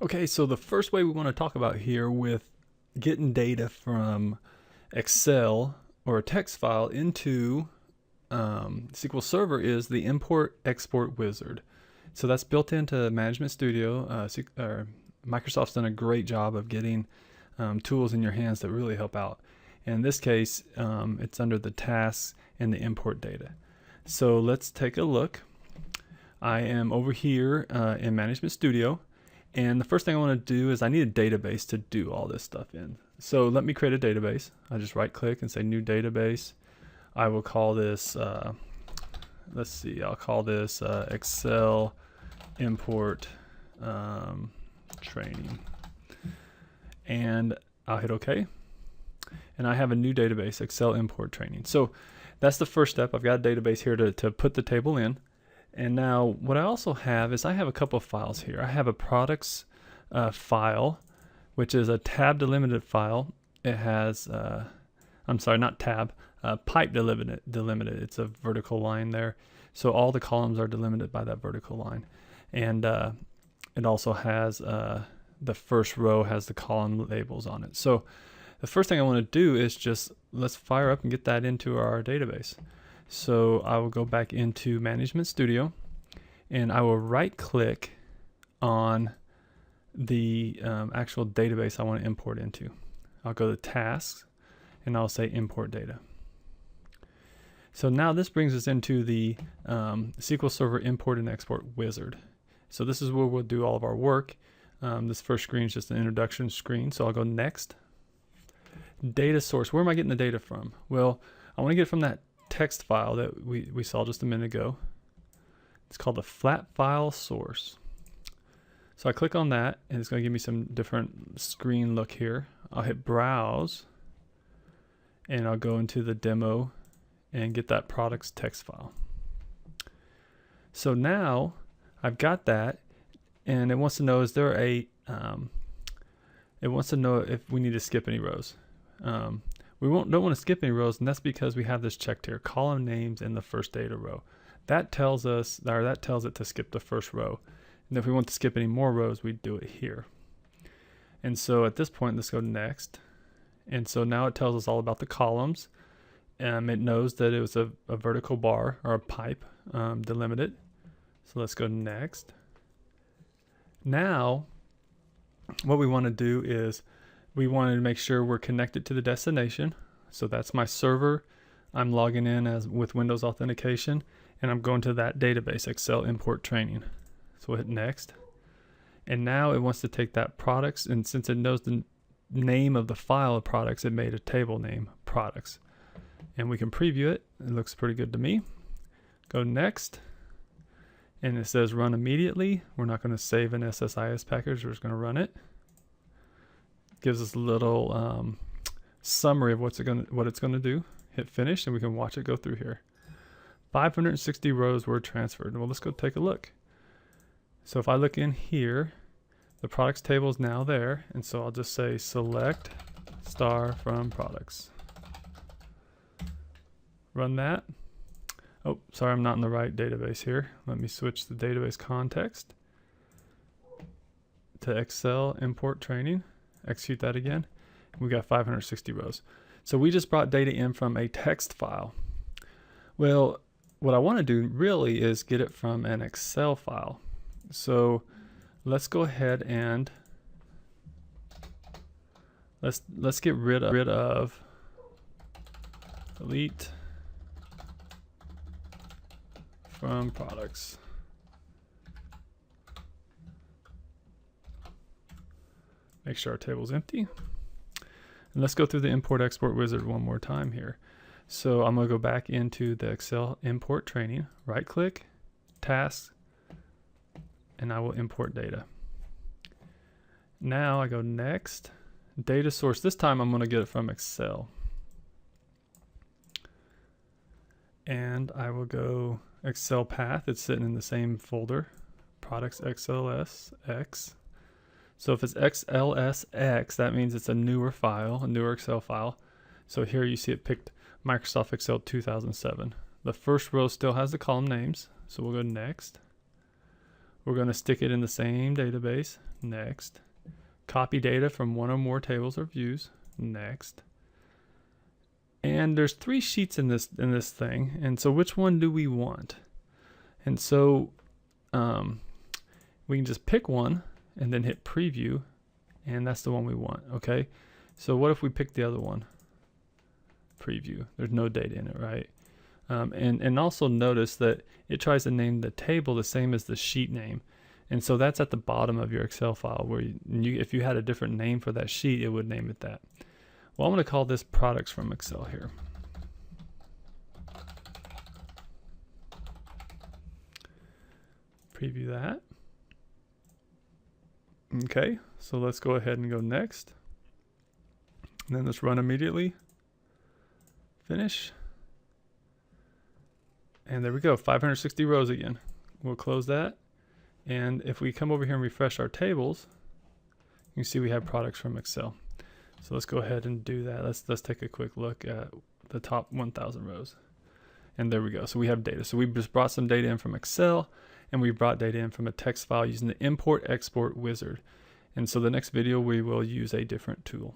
Okay, so the first way we want to talk about here with getting data from Excel or a text file into SQL Server is the import export wizard. So that's built into Management Studio. Microsoft's done a great job of getting tools in your hands that really help out. In this case, it's under the tasks and the import data. So let's take a look. I am over here in Management Studio. And the first thing I want to do is I need a database to do all this stuff in. So let me create a database. I just right click and say new database. I will call this, let's see, I'll call this Excel import training. And I'll hit OK. And I have a new database, Excel import training. So that's the first step. I've got a database here to put the table in. And now what I also have is I have a couple of files here. I have a products file, which is a tab delimited file. It has, I'm sorry, not tab, pipe delimited. It's a vertical line there. So all the columns are delimited by that vertical line. And it also has, the first row has the column labels on it. So the first thing I want to do is just, let's fire up and get that into our database. So I will go back into Management Studio and I will right click on the actual database I want to import into. I'll go to Tasks and I'll say Import Data. So now this brings us into the SQL Server Import and Export Wizard. So this is where we'll do all of our work. This first screen is just an introduction screen. So I'll go Next. Data source. Where am I getting the data from? Well, I want to get it from that text file that we saw just a minute ago. It's called the flat file source. So I click on that and it's going to give me some different screen look here. I'll hit browse and I'll go into the demo and get that products text file. So now I've got that and it wants to know, is there a it wants to know if we need to skip any rows. We don't want to skip any rows, and that's because we have this checked here, column names in the first data row. That tells us, or that tells it to skip the first row. And if we want to skip any more rows, we do it here. And so at this point, let's go next. And so now it tells us all about the columns. It knows that it was a vertical bar or a pipe delimited. So let's go next. Now, what we want to do is we wanted to make sure we're connected to the destination. So that's my server. I'm logging in as with Windows authentication and I'm going to that database, Excel import training. So we'll hit next. And now it wants to take that products, and since it knows the name of the file of products, it made a table name products. And we can preview it. It looks pretty good to me. Go next. And it says run immediately. We're not going to save an SSIS package. We're just going to run it. Gives us a little summary of what it's going to do. Hit finish and we can watch it go through here. 560 rows were transferred. Well, let's go take a look. So if I look in here, the products table is now there, and so I'll just say select star from products. Run that. Oh, sorry, I'm not in the right database here. Let me switch the database context to Excel import training. Execute that again. We got 560 rows. So we just brought data in from a text file. Well, what I want to do really is get it from an Excel file. So let's go ahead and let's get rid of delete from products. Make sure our table is empty. And let's go through the import export wizard one more time here. So I'm going to go back into the Excel import training, right click, tasks, and I will import data. Now I go next, data source. This time I'm going to get it from Excel. And I will go Excel path. It's sitting in the same folder, products XLSX. So if it's XLSX, that means it's a newer file, a newer Excel file. So here you see it picked Microsoft Excel 2007. The first row still has the column names, so we'll go next. We're going to stick it in the same database. Next. Copy data from one or more tables or views. Next. And there's 3 sheets in this thing. And so which one do we want? And so we can just pick one and then hit preview, and that's the one we want. Okay. So what if we pick the other one? Preview. There's no data in it, right? And also notice that it tries to name the table the same as the sheet name. And so that's at the bottom of your Excel file, where if you had a different name for that sheet, it would name it that. Well, I'm going to call this products from Excel here. Preview that. Okay, so let's go ahead and go next. And then let's run immediately. Finish. And there we go, 560 rows again. We'll close that. And if we come over here and refresh our tables, you can see we have products from Excel. So let's go ahead and do that. Let's take a quick look at the top 1,000 rows. And there we go. So we have data. So we just brought some data in from Excel, and we brought data in from a text file using the import export wizard. And so the next video we will use a different tool.